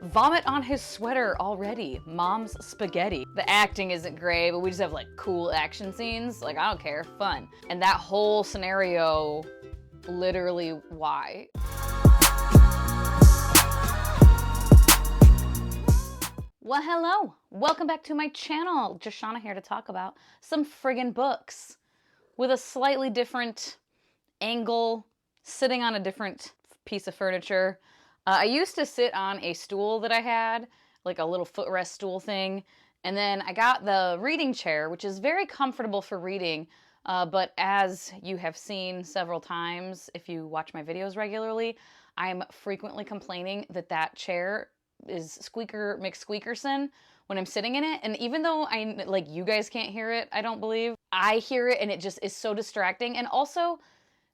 Vomit on his sweater already. Mom's spaghetti. The acting isn't great, but we just have like cool action scenes. Like, I don't care, fun. And that whole scenario, literally why? Well, hello. Welcome back to my channel. Joshana here to talk about some friggin' books with a slightly different angle, sitting on a different piece of furniture. I used to sit on a stool that I had, like a little footrest stool thing, and then I got the reading chair, which is very comfortable for reading, but as you have seen several times, if you watch my videos regularly, I'm frequently complaining that that chair is Squeaker McSqueakerson when I'm sitting in it. And even though you guys can't hear it, I don't believe, I hear it and it just is so distracting. And also,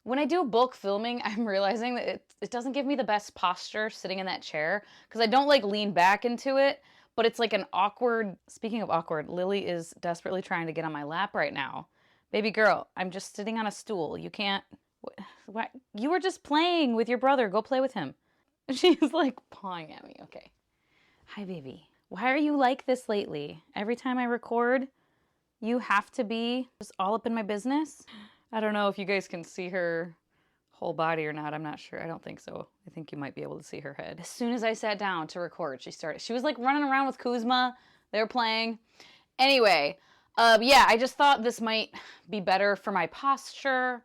when I do book filming, I'm realizing that it doesn't give me the best posture sitting in that chair because I don't like lean back into it, but it's like an awkward, speaking of awkward, Lillie is desperately trying to get on my lap right now. Baby girl, I'm just sitting on a stool. You can't, what? You were just playing with your brother. Go play with him. She's like pawing at me. Okay. Hi, baby. Why are you like this lately? Every time I record, you have to be just all up in my business? I don't know if you guys can see her whole body or not. I'm not sure. I don't think so. I think you might be able to see her head. As soon as I sat down to record, she was like running around with Kuzma. They were playing. Anyway, yeah, I just thought this might be better for my posture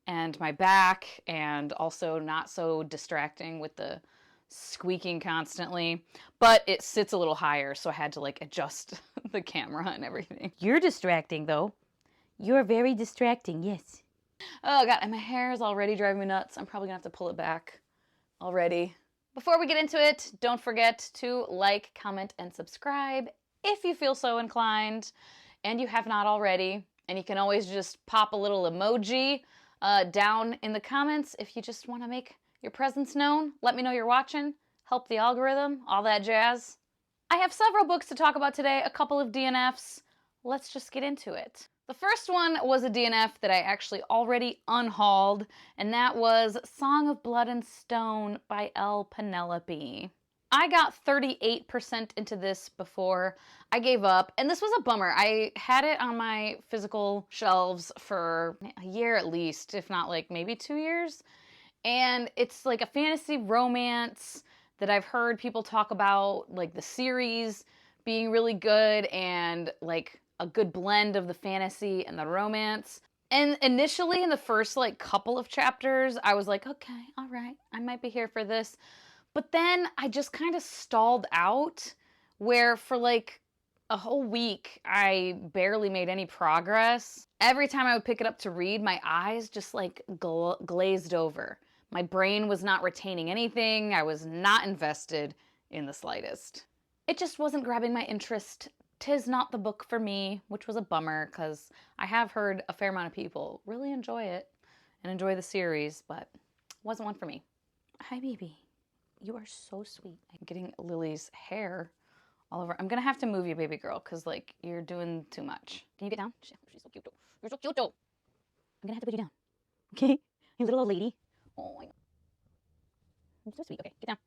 and my back, and also not so distracting with the squeaking constantly, but it sits a little higher, so I had to like adjust the camera and everything. You're distracting though. You're very distracting, yes. Oh god, and my hair is already driving me nuts. I'm probably gonna have to pull it back already. Before we get into it, don't forget to like, comment, and subscribe if you feel so inclined, and you have not already. And you can always just pop a little emoji down in the comments if you just want to make your presence known. Let me know you're watching, help the algorithm, all that jazz. I have several books to talk about today, a couple of DNFs. Let's just get into it. The first one was a DNF that I actually already unhauled, and that was Song of Blood and Stone by Penelope. I got 38% into this before I gave up, and this was a bummer. I had it on my physical shelves for a year at least, if not like maybe 2 years. And it's like a fantasy romance that I've heard people talk about, like the series being really good and like a good blend of the fantasy and the romance. And initially in the first like couple of chapters, I was like, okay, all right, I might be here for this. But then I just kind of stalled out, where for like a whole week, I barely made any progress. Every time I would pick it up to read, my eyes just like glazed over. My brain was not retaining anything. I was not invested in the slightest. It just wasn't grabbing my interest. 'Tis not the book for me, which was a bummer because I have heard a fair amount of people really enjoy it and enjoy the series, but it wasn't one for me. Hi, baby. You are so sweet. I'm getting Lily's hair all over. I'm gonna have to move you, baby girl, because like you're doing too much. Can you get down? She's so cute though. You're so cute though. I'm gonna have to put you down. Okay? You little old lady. Oh my god. You're so sweet. Okay, get down.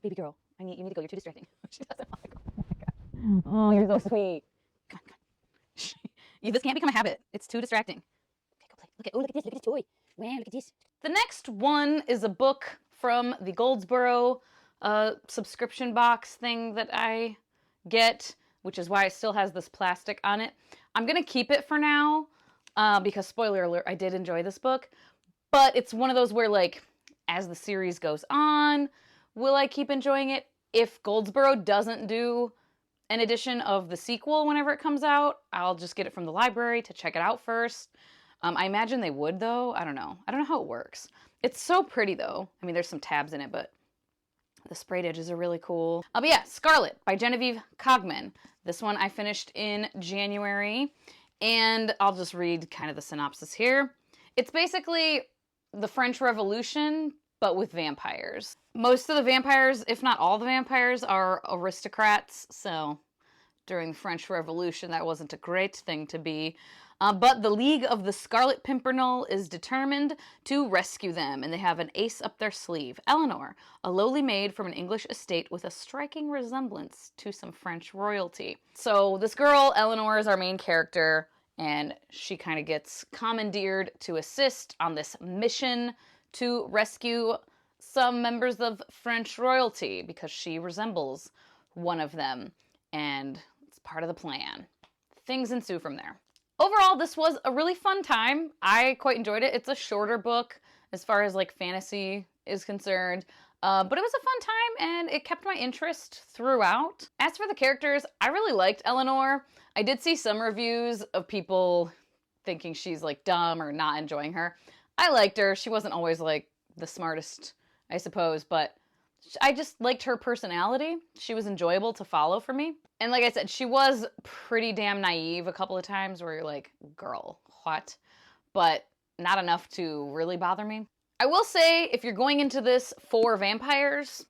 Baby girl, you need to go. You're too distracting. She doesn't want to go. Oh my god. Oh, you're so sweet. Come on. This can't become a habit. It's too distracting. Okay, go play. Look at this toy. Wow, look at this. The next one is a book from the Goldsboro subscription box thing that I get, which is why it still has this plastic on it. I'm gonna keep it for now because, spoiler alert, I did enjoy this book, but it's one of those where like as the series goes on, will I keep enjoying it? If Goldsboro doesn't do an edition of the sequel whenever it comes out, I'll just get it from the library to check it out first. I imagine they would though. I don't know. I don't know how it works. It's so pretty though. I mean, there's some tabs in it, but the sprayed edges are really cool. But yeah, Scarlet by Genevieve Cogman. This one I finished in January, and I'll just read kind of the synopsis here. It's basically the French Revolution, but with vampires. Most of the vampires, if not all the vampires, are aristocrats, so during the French Revolution, that wasn't a great thing to be. But the League of the Scarlet Pimpernel is determined to rescue them, and they have an ace up their sleeve. Eleanor, a lowly maid from an English estate with a striking resemblance to some French royalty. So this girl, Eleanor, is our main character, and she kind of gets commandeered to assist on this mission to rescue some members of French royalty because she resembles one of them, and it's part of the plan. Things ensue from there. Overall, this was a really fun time. I quite enjoyed it. It's a shorter book as far as like fantasy is concerned, but it was a fun time and it kept my interest throughout. As for the characters, I really liked Eleanor. I did see some reviews of people thinking she's like dumb or not enjoying her. I liked her. She wasn't always like the smartest, I suppose, but I just liked her personality. She was enjoyable to follow for me. And like I said, she was pretty damn naive a couple of times where you're like, girl, what? But not enough to really bother me. I will say, if you're going into this for vampires,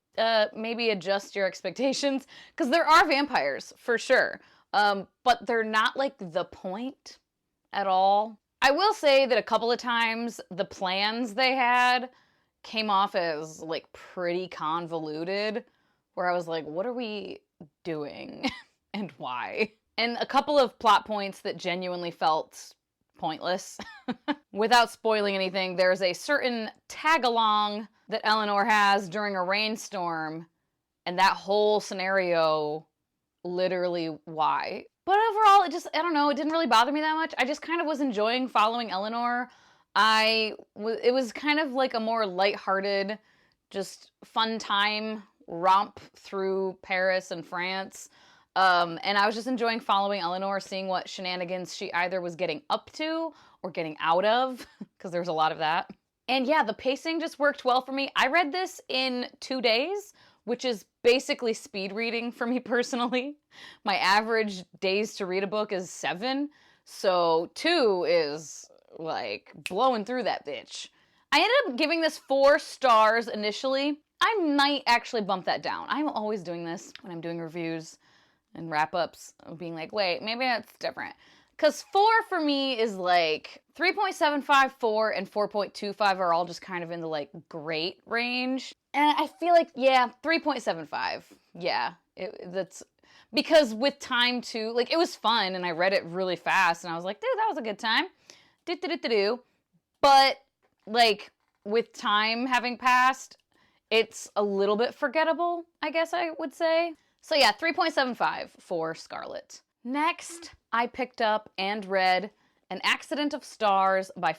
maybe adjust your expectations, because there are vampires, for sure. But they're not like the point at all. I will say that a couple of times the plans they had came off as like pretty convoluted, where I was like, what are we doing and why? And a couple of plot points that genuinely felt pointless. Without spoiling anything, there's a certain tag-along that Eleanor has during a rainstorm, and that whole scenario, literally why? But overall, it just, I don't know, it didn't really bother me that much. I just kind of was enjoying following Eleanor. It was kind of like a more lighthearted, just fun time romp through Paris and France. And I was just enjoying following Eleanor, seeing what shenanigans she either was getting up to or getting out of, because there's a lot of that. And yeah, the pacing just worked well for me. I read this in 2 days, which is basically speed reading for me personally. My average days to read a book is 7, so 2 is like blowing through that bitch. I ended up giving this 4 stars initially. I might actually bump that down. I'm always doing this when I'm doing reviews and wrap-ups, being like, wait, maybe that's different. Because 4 for me is like 3.75, 4, and 4.25 are all just kind of in the like great range. And I feel like, yeah, 3.75. Yeah, that's because with time too, like it was fun and I read it really fast and I was like, dude, that was a good time. But like with time having passed, it's a little bit forgettable, I guess I would say. So yeah, 3.75 for Scarlet. Next, I picked up and read An Accident of Stars by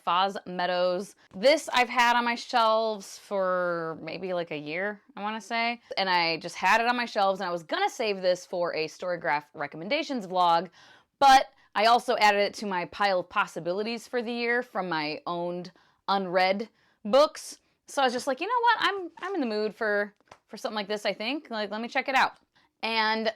Meadows. This I've had on my shelves for maybe like a year, I want to say. And I just had it on my shelves and I was gonna save this for a Storygraph recommendations vlog, but I also added it to my pile of possibilities for the year from my owned unread books. So I was just like, you know what? I'm in the mood for something like this, I think. Like, let me check it out. And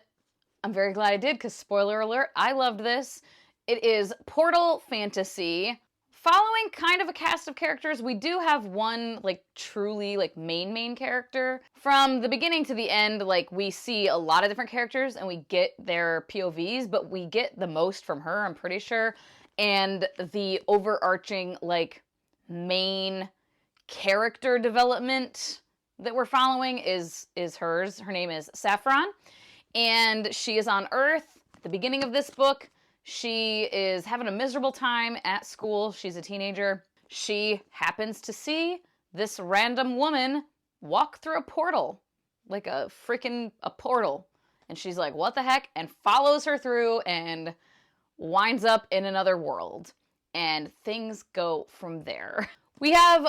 I'm very glad I did, because spoiler alert, I loved this. It is Portal Fantasy. Following kind of a cast of characters, we do have one like truly like main character. From the beginning to the end, like we see a lot of different characters and we get their POVs, but we get the most from her, I'm pretty sure. And the overarching like main character development that we're following is hers. Her name is Saffron, and she is on Earth. At the beginning of this book, she is having a miserable time at school. She's a teenager. She happens to see this random woman walk through a portal, like a portal. And she's like, what the heck? And follows her through and winds up in another world. And things go from there. We have,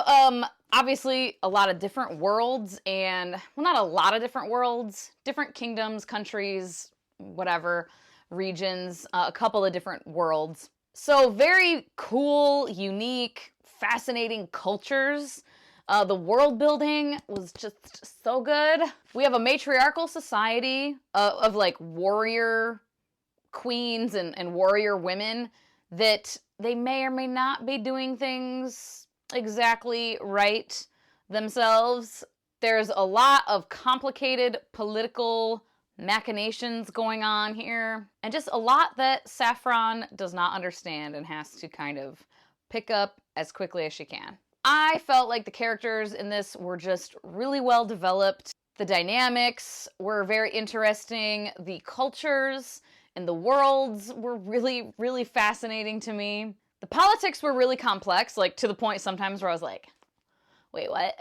obviously, a lot of different worlds and, well, not a lot of different worlds, different kingdoms, countries, whatever, regions, a couple of different worlds. So very cool, unique, fascinating cultures. The world building was just so good. We have a matriarchal society of like warrior queens and warrior women that they may or may not be doing things exactly right themselves. There's a lot of complicated political machinations going on here, and just a lot that Saffron does not understand and has to kind of pick up as quickly as she can. I felt like the characters in this were just really well developed. The dynamics were very interesting. The cultures and the worlds were really, really fascinating to me. The politics were really complex, like to the point sometimes where I was like, wait, what?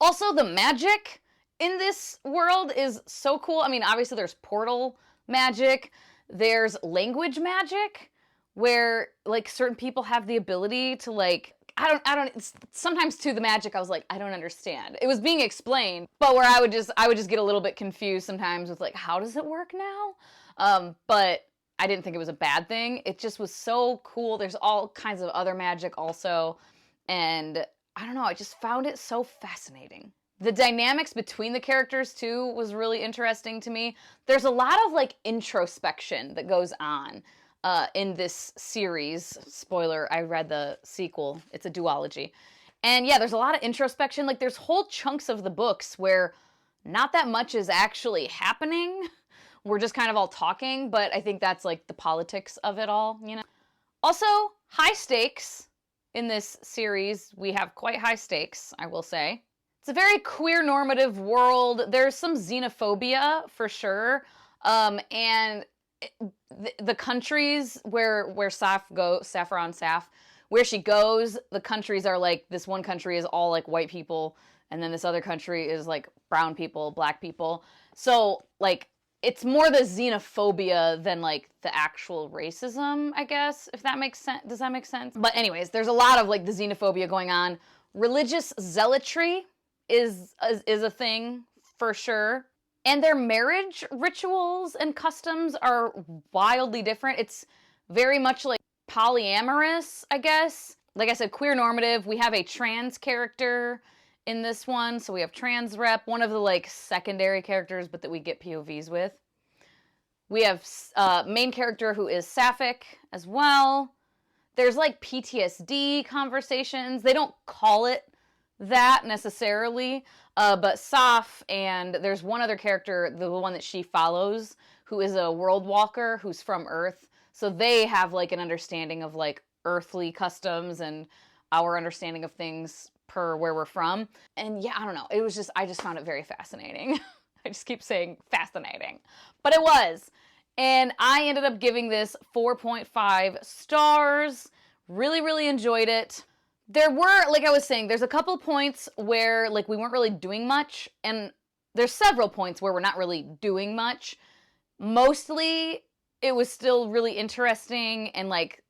Also, the magic in this world is so cool. I mean, obviously there's portal magic. There's language magic where like certain people have the ability to like, sometimes too the magic I was like, I don't understand. It was being explained, but where I would just get a little bit confused sometimes with like, how does it work now? But I didn't think it was a bad thing. It just was so cool. There's all kinds of other magic also. And I don't know, I just found it so fascinating. The dynamics between the characters too was really interesting to me. There's a lot of like introspection that goes on in this series. Spoiler, I read the sequel. It's a duology. And yeah, there's a lot of introspection. Like there's whole chunks of the books where not that much is actually happening. We're just kind of all talking, but I think that's like the politics of it all, you know? Also, high stakes in this series. We have quite high stakes, I will say. It's a very queer normative world. There's some xenophobia for sure. And the countries where Saffron, where she goes, the countries are like, this one country is all like white people, and then this other country is like brown people, black people. So like, it's more the xenophobia than like the actual racism, I guess, if that makes sense. Does that make sense? But anyways, there's a lot of like the xenophobia going on. Religious zealotry is a thing for sure. And their marriage rituals and customs are wildly different. It's very much like polyamorous, I guess. Like I said, queer normative. We have a trans character in this one. So we have trans rep, one of the like secondary characters, but that we get POVs with. We have main character who is sapphic as well. There's like PTSD conversations. They don't call it that necessarily, but Saf, and there's one other character, the one that she follows, who is a world walker who's from Earth. So they have like an understanding of like earthly customs and our understanding of things per where we're from. And yeah, I don't know. It was just, I just found it very fascinating. I just keep saying fascinating, but it was. And I ended up giving this 4.5 stars. Really, really enjoyed it. There were, like I was saying, there's a couple points where like we weren't really doing much, and there's several points where we're not really doing much. Mostly it was still really interesting, and like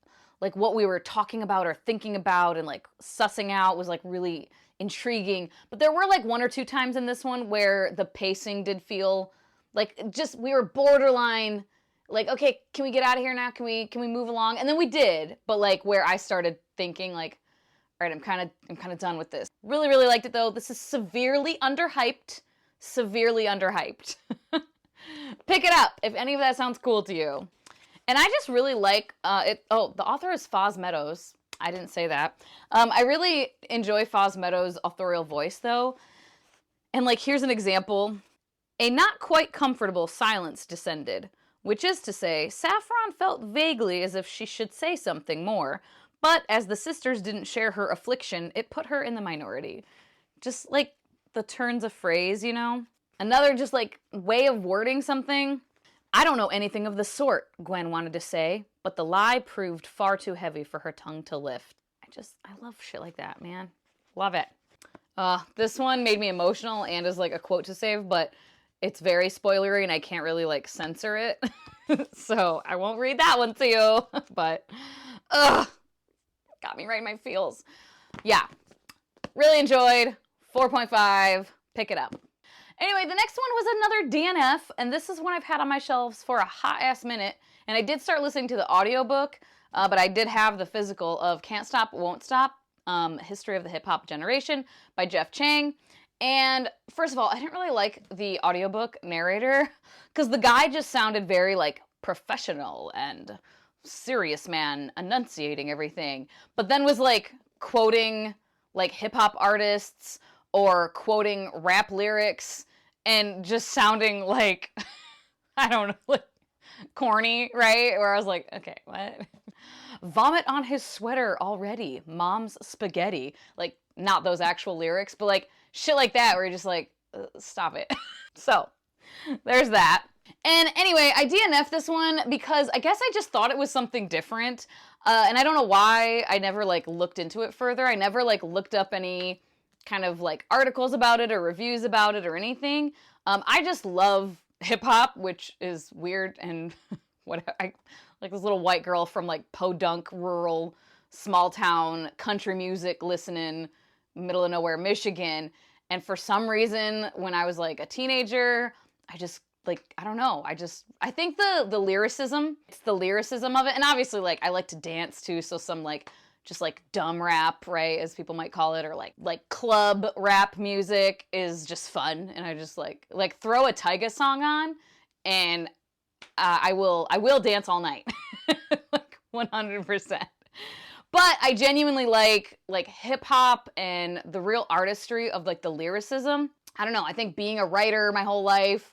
what we were talking about or thinking about and like sussing out was like really intriguing. But there were like one or two times in this one where the pacing did feel like just we were borderline like, okay, can we get out of here now? Can we move along? And then we did, but like where I started thinking like, all right, I'm kind of done with this. Really, really liked it though. This is severely underhyped. Severely underhyped. Pick it up if any of that sounds cool to you. And I just really like it. Oh, the author is Foz Meadows. I didn't say that. I really enjoy Foz Meadows' authorial voice though. And like, here's an example. A not quite comfortable silence descended, which is to say, Saffron felt vaguely as if she should say something more. But as the sisters didn't share her affliction, it put her in the minority. Just like the turns of phrase, you know? Another just like way of wording something. I don't know anything of the sort, Gwen wanted to say, but the lie proved far too heavy for her tongue to lift. I love shit like that, man. Love it. This one made me emotional and is like a quote to save, but it's very spoilery and I can't really like censor it. So I won't read that one to you, but got me right in my feels. Yeah, really enjoyed. 4.5, pick it up. Anyway, the next one was another DNF, and this is one I've had on my shelves for a hot-ass minute, and I did start listening to the audiobook, but I did have the physical of Can't Stop, Won't Stop, History of the Hip-Hop Generation by Jeff Chang. And first of all, I didn't really like the audiobook narrator, because the guy just sounded very, like, professional and serious man enunciating everything, but then was, like, quoting, like, hip-hop artists or quoting rap lyrics and just sounding like, I don't know, like corny, right? Where I was like, okay, what? Vomit on his sweater already. Mom's spaghetti. Like, not those actual lyrics, but like shit like that where you're just like, stop it. So, there's that. And anyway, I DNF'd this one because I guess I just thought it was something different. And I don't know why I never like looked into it further. I never like looked up any kind of like articles about it or reviews about it or anything. I just love hip hop, which is weird and what I like this little white girl from like podunk, rural, small town country music listening, middle of nowhere, Michigan. And for some reason, when I was like a teenager, I just like, I don't know. I think the lyricism, it's the lyricism of it. And obviously like I like to dance too. So some like, just like dumb rap, right? As people might call it, or like club rap music is just fun. And I just like throw a Tyga song on and I will dance all night. Like 100%. But I genuinely like hip hop and the real artistry of like the lyricism. I don't know. I think being a writer my whole life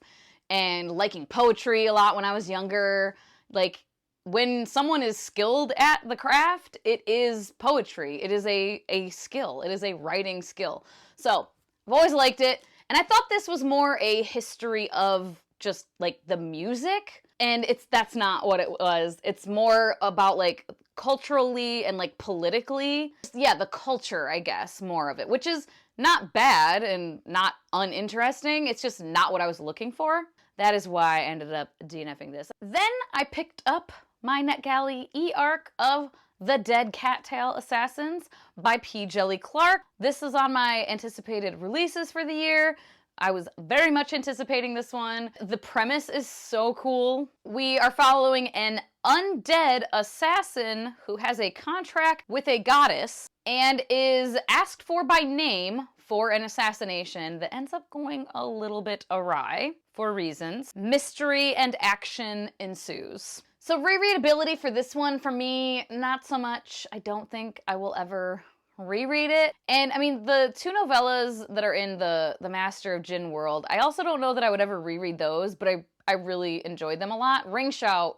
and liking poetry a lot when I was younger, like when someone is skilled at the craft, it is poetry. It is a skill. It is a writing skill. So I've always liked it. And I thought this was more a history of just like the music. And that's not what it was. It's more about like culturally and like politically. Yeah, the culture, I guess, more of it, which is not bad and not uninteresting. It's just not what I was looking for. That is why I ended up DNFing this. Then I picked up my NetGalley e-arc of The Dead Cattail Assassins by P. Djeli Clark. This is on my anticipated releases for the year. I was very much anticipating this one. The premise is so cool. We are following an undead assassin who has a contract with a goddess and is asked for by name for an assassination that ends up going a little bit awry for reasons. Mystery and action ensues. So rereadability for this one, for me, not so much. I don't think I will ever reread it. And I mean, the two novellas that are in the Master of Djinn world, I also don't know that I would ever reread those, but I really enjoyed them a lot. Ring Shout,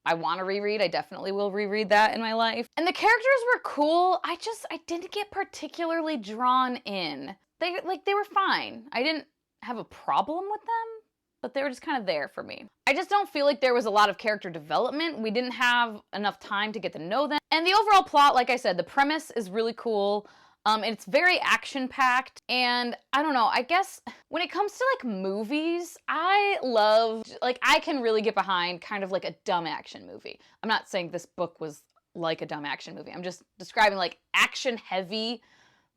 I want to reread. I definitely will reread that in my life. And the characters were cool. I didn't get particularly drawn in. They were fine. I didn't have a problem with them, but they were just kind of there for me. I just don't feel like there was a lot of character development. We didn't have enough time to get to know them. And the overall plot, like I said, the premise is really cool. It's very action-packed, and I don't know, I guess when it comes to like movies, I can really get behind kind of like a dumb action movie. I'm not saying this book was like a dumb action movie. I'm just describing like action-heavy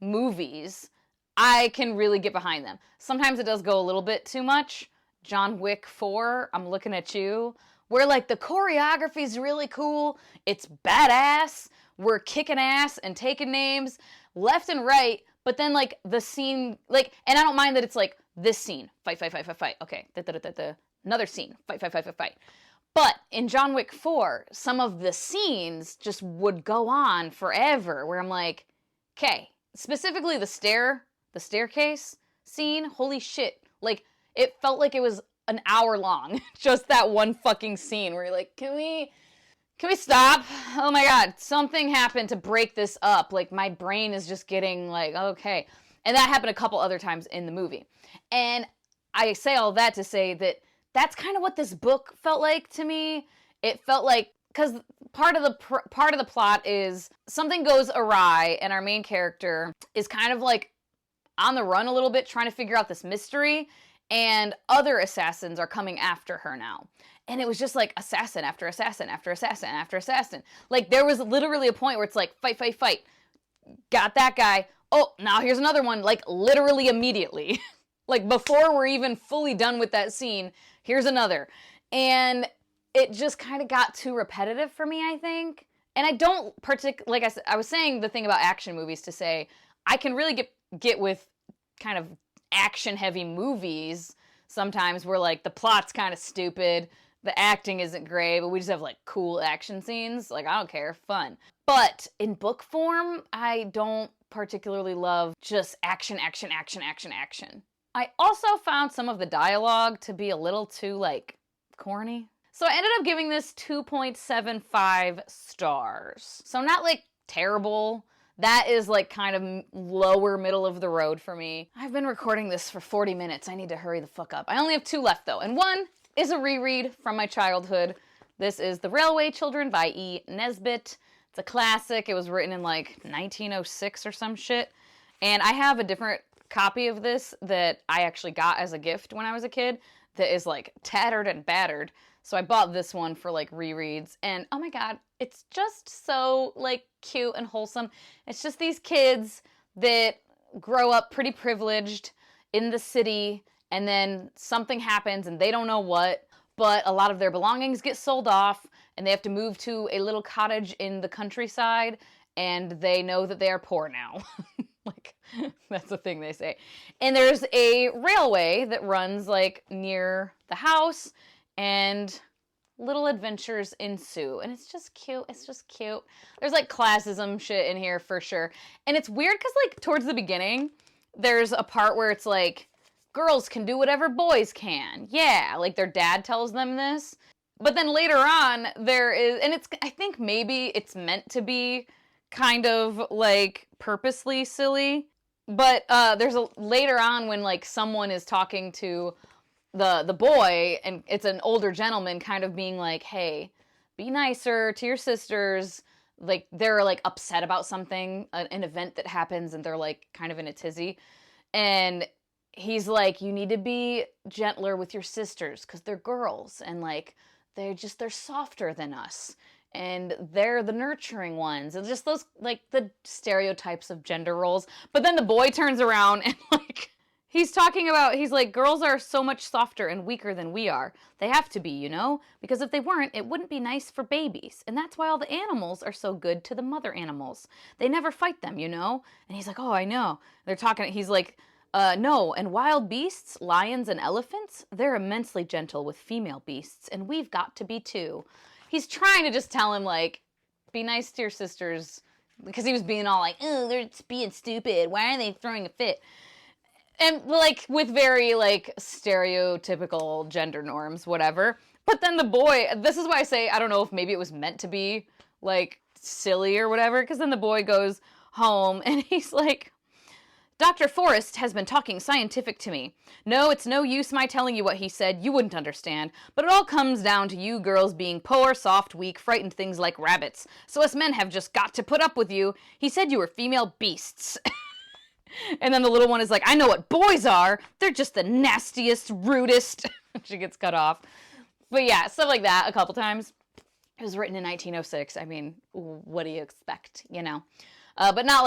movies. I can really get behind them. Sometimes it does go a little bit too much. John Wick 4, I'm looking at you, where like the choreography is really cool. It's badass. We're kicking ass and taking names left and right, but then like the scene, like, and I don't mind that it's like this scene, fight, fight, fight, fight, fight. Okay, another scene, fight, fight, fight, fight, fight. But in John Wick 4, some of the scenes just would go on forever, where I'm like, okay, specifically the staircase scene, holy shit. Like, it felt like it was an hour long, just that one fucking scene where you're like, can we stop? Oh my God, something happened to break this up. Like, my brain is just getting like, okay. And that happened a couple other times in the movie. And I say all that to say that that's kind of what this book felt like to me. It felt like, because part of the plot is something goes awry and our main character is kind of like on the run a little bit, trying to figure out this mystery, and other assassins are coming after her now. And it was just like assassin after assassin after assassin after assassin. Like, there was literally a point where it's like, fight, fight, fight. Got that guy. Oh, now here's another one. Like, literally immediately. Like, before we're even fully done with that scene, here's another. And it just kind of got too repetitive for me, I think. And I don't like I said, I was saying the thing about action movies to say, I can really get with kind of action-heavy movies sometimes where, like, the plot's kind of stupid, the acting isn't great, but we just have, like, cool action scenes. Like, I don't care. Fun. But in book form, I don't particularly love just action, action, action, action, action. I also found some of the dialogue to be a little too, like, corny. So I ended up giving this 2.75 stars. So not, like, terrible. That is, like, kind of lower middle of the road for me. I've been recording this for 40 minutes. I need to hurry the fuck up. I only have 2 left, though. And one is a reread from my childhood. This is The Railway Children by E. Nesbit. It's a classic. It was written in, like, 1906 or some shit. And I have a different copy of this that I actually got as a gift when I was a kid that is, like, tattered and battered. So I bought this one for, like, rereads. And, oh my god, it's just so, like, cute and wholesome. It's just these kids that grow up pretty privileged in the city, and then something happens and they don't know what, but a lot of their belongings get sold off, and they have to move to a little cottage in the countryside, and they know that they are poor now. Like, that's the thing they say. And there's a railway that runs, like, near the house, and little adventures ensue. And it's just cute. It's just cute. There's, like, classism shit in here for sure. And it's weird because, like, towards the beginning, there's a part where it's like, girls can do whatever boys can. Yeah, like, their dad tells them this. But then later on, there is, and it's, I think maybe it's meant to be kind of, like, purposely silly. But there's a later on when, like, someone is talking to the boy, and it's an older gentleman kind of being like, hey, be nicer to your sisters. Like, they're, like, upset about something, an event that happens, and they're, like, kind of in a tizzy. And he's like, you need to be gentler with your sisters because they're girls, and, like, they're softer than us, and they're the nurturing ones, and just those, like, the stereotypes of gender roles. But then the boy turns around and, like, he's talking about, he's like, girls are so much softer and weaker than we are. They have to be, you know? Because if they weren't, it wouldn't be nice for babies. And that's why all the animals are so good to the mother animals. They never fight them, you know? And he's like, oh, I know. They're talking, he's like, no, and wild beasts, lions and elephants, they're immensely gentle with female beasts, and we've got to be too. He's trying to just tell him, like, be nice to your sisters, because he was being all like, oh, they're being stupid. Why are they throwing a fit? And, like, with very, like, stereotypical gender norms, whatever. But then the boy, this is why I say, I don't know if maybe it was meant to be, like, silly or whatever, because then the boy goes home, and he's like, Dr. Forrest has been talking scientific to me. No, it's no use my telling you what he said. You wouldn't understand. But it all comes down to you girls being poor, soft, weak, frightened things like rabbits. So us men have just got to put up with you. He said you were female beasts. And then the little one is like, I know what boys are. They're just the nastiest, rudest. She gets cut off. But yeah, stuff like that a couple times. It was written in 1906. I mean, what do you expect, you know? But not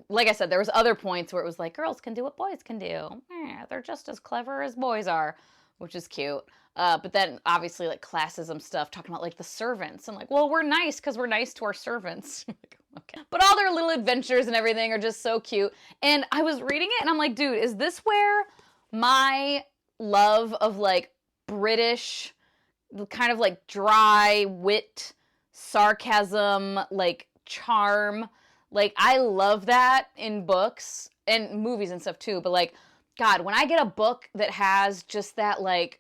like I said, there was other points where it was like, girls can do what boys can do. They're just as clever as boys are, which is cute. But then obviously like classism stuff, talking about like the servants and like, well, we're nice because we're nice to our servants. Okay. But all their little adventures and everything are just so cute. And I was reading it and I'm like, dude, is this where my love of like British kind of like dry wit, sarcasm, like charm, like I love that in books and movies and stuff too. But like, God, when I get a book that has just that like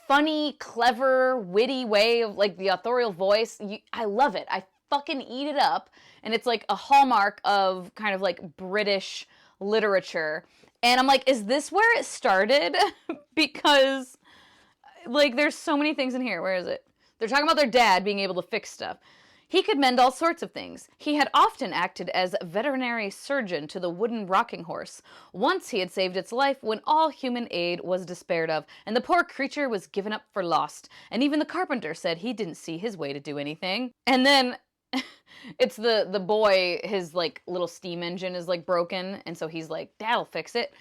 funny, clever, witty way of like the authorial voice, I love it. I fucking eat it up. And it's like a hallmark of kind of like British literature. And I'm like, is this where it started? Because like there's so many things in here. Where is it? They're talking about their dad being able to fix stuff. He could mend all sorts of things. He had often acted as veterinary surgeon to the wooden rocking horse. Once he had saved its life when all human aid was despaired of, and the poor creature was given up for lost. And even the carpenter said he didn't see his way to do anything. And then it's the boy, his like little steam engine is like broken, and so he's like, Dad'll fix it.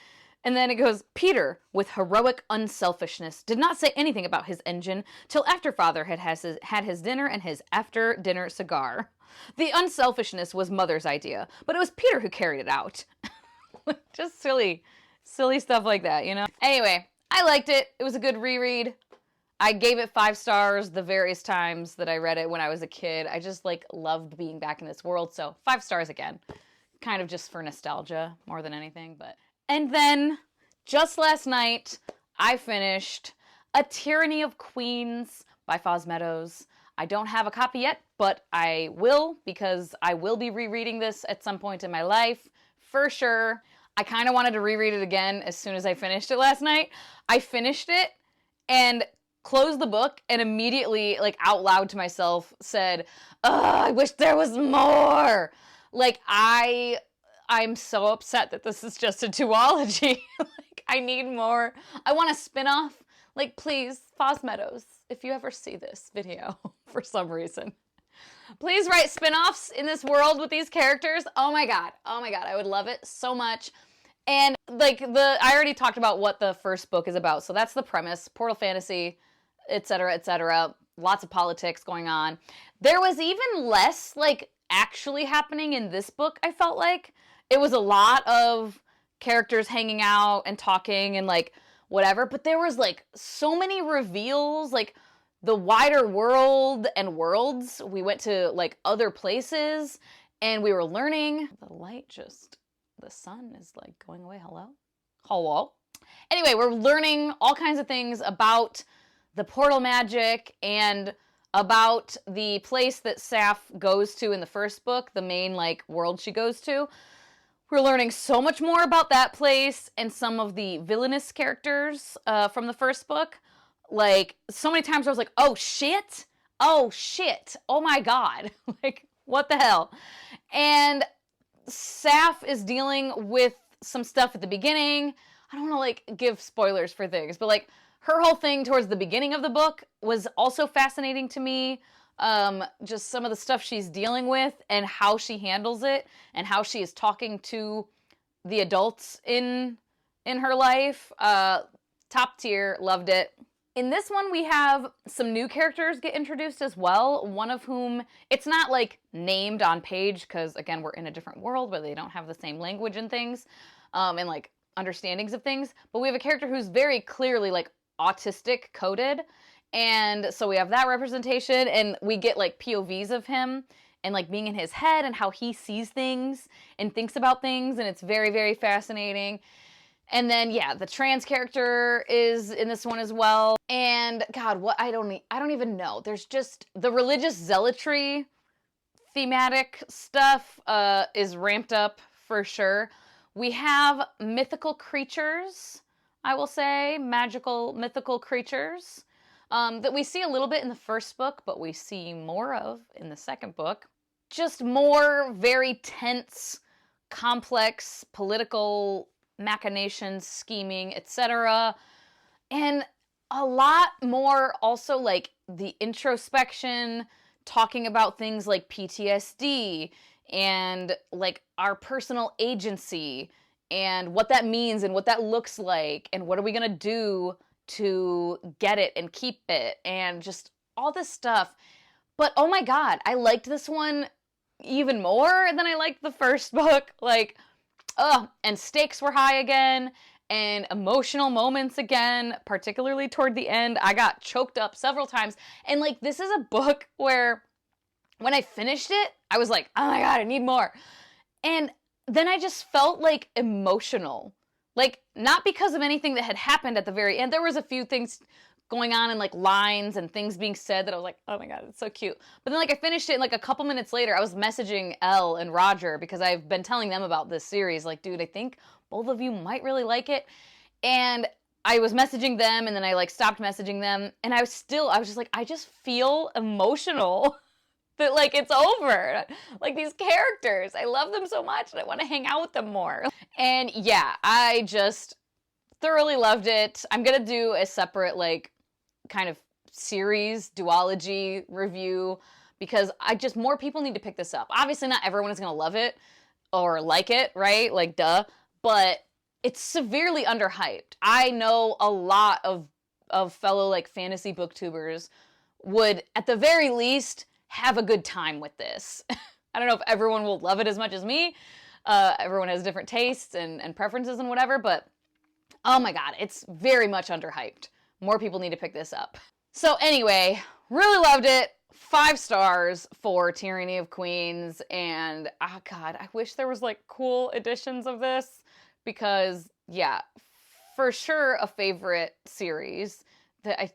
And then it goes, Peter, with heroic unselfishness, did not say anything about his engine till after father had his dinner and his after-dinner cigar. The unselfishness was mother's idea, but it was Peter who carried it out. Just silly stuff like that, you know? Anyway, I liked it. It was a good reread. I gave it 5 stars the various times that I read it when I was a kid. I just, like, loved being back in this world, so 5 stars again. Kind of just for nostalgia more than anything, but... And then just last night, I finished A Tyranny of Queens by Meadows. I don't have a copy yet, but I will, because I will be rereading this at some point in my life, for sure. I kind of wanted to reread it again as soon as I finished it last night. I finished it and closed the book and immediately, like, out loud to myself said, "Ugh, I wish there was more." Like, I'm so upset that this is just a duology. Like, I need more. I want a spin-off. Like, please, Meadows, if you ever see this video for some reason, please write spin-offs in this world with these characters. Oh my god, I would love it so much. And like, I already talked about what the first book is about, so that's the premise: portal fantasy, etc., etc. Lots of politics going on. There was even less, like, actually happening in this book, I felt like. It was a lot of characters hanging out and talking and, like, whatever, but there was, like, so many reveals, like, the wider world and worlds. We went to, like, other places, and we were learning. The light just, the sun is, like, going away. Hello? Anyway, we're learning all kinds of things about the portal magic and about the place that Saf goes to in the first book, the main, like, world she goes to. We're learning so much more about that place and some of the villainous characters from the first book. Like, so many times I was like, oh shit, oh my god, like, what the hell? And Saf is dealing with some stuff at the beginning. I don't want to, like, give spoilers for things, but, like, her whole thing towards the beginning of the book was also fascinating to me. Just some of the stuff she's dealing with and how she handles it and how she is talking to the adults in her life. Top tier, loved it. In this one, we have some new characters get introduced as well, one of whom, it's not, like, named on page, because, again, we're in a different world where they don't have the same language and things, and, like, understandings of things, but we have a character who's very clearly, like, autistic coded, and so we have that representation, and we get, like, POVs of him and, like, being in his head and how he sees things and thinks about things, and it's very, very fascinating. And then, yeah, the trans character is in this one as well. And god, what, I don't even know. There's just the religious zealotry thematic stuff is ramped up for sure. We have mythical creatures, I will say, magical mythical creatures that we see a little bit in the first book, but we see more of in the second book. Just more very tense, complex political machinations, scheming, etc. And a lot more also, like, the introspection, talking about things like PTSD and, like, our personal agency and what that means and what that looks like and what are we gonna do to get it and keep it and just all this stuff. But oh my god, I liked this one even more than I liked the first book. Like, and stakes were high again, and emotional moments again, particularly toward the end. I got choked up several times, and, like, this is a book where when I finished it, I was like, oh my god, I need more. And then I just felt, like, emotional. Like, not because of anything that had happened at the very end. There was a few things going on and, like, lines and things being said that I was like, oh my god, it's so cute. But then, like, I finished it, and, like, a couple minutes later, I was messaging Elle and Roger because I've been telling them about this series. Like, dude, I think both of you might really like it. And I was messaging them, and then I, like, stopped messaging them, and I was just like, I just feel emotional that, like, it's over. Like, these characters, I love them so much, and I want to hang out with them more. And yeah, I just thoroughly loved it. I'm gonna do a separate, like, kind of series, duology review, because more people need to pick this up. Obviously not everyone is gonna love it or like it, right? Like, duh. But it's severely underhyped. I know a lot of fellow, like, fantasy booktubers would, at the very least, have a good time with this. I don't know if everyone will love it as much as me. Everyone has different tastes and preferences and whatever, but oh my god, it's very much underhyped. More people need to pick this up. So anyway, really loved it. 5 stars for Tyranny of Queens, and oh god, I wish there was, like, cool editions of this, because yeah, for sure a favorite series that I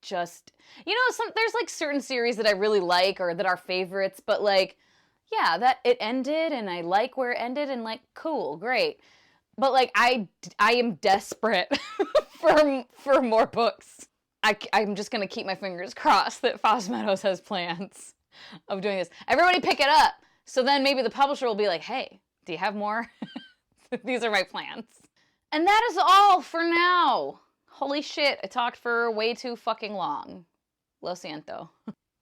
just, you know, there's like certain series that I really like or that are favorites, but like, yeah, that it ended and I like where it ended and like, cool, great. But like, I am desperate for more books. I'm just going to keep my fingers crossed that Foss Meadows has plans of doing this. Everybody pick it up. So then maybe the publisher will be like, hey, do you have more? These are my plans. And that is all for now. Holy shit, I talked for way too fucking long. Lo siento.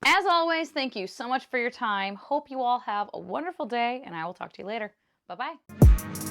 As always, thank you so much for your time. Hope you all have a wonderful day, and I will talk to you later. Bye-bye.